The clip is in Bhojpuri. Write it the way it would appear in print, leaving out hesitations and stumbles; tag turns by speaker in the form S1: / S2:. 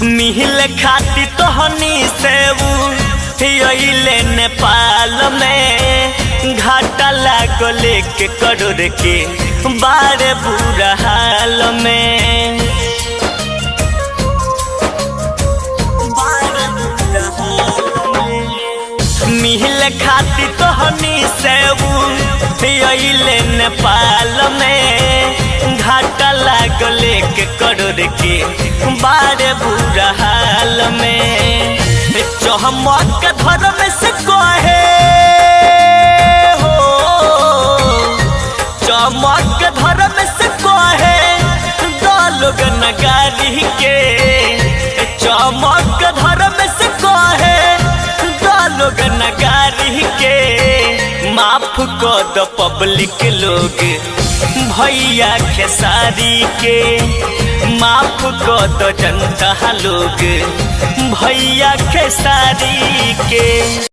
S1: मिहिल खाती तोहनी से अइले नेपाल में घाटा लागो लेके करोड़ के बारे बुरा हाल में। मिहिल खाती तोहनी से अइले नेपाल में घाटा लागो लेके करोड़ के बारे बुरा हाल में। चमक धर्म से कहे हो, चमक धर्म से कहे दो लोग नगारी के। चमक धर्म से कहे दो लोग नगारी के। माफ कर दो पब्लिक लोग भैया खेसारी के। माफ कर दो जनता लोग भैया खेसारी के।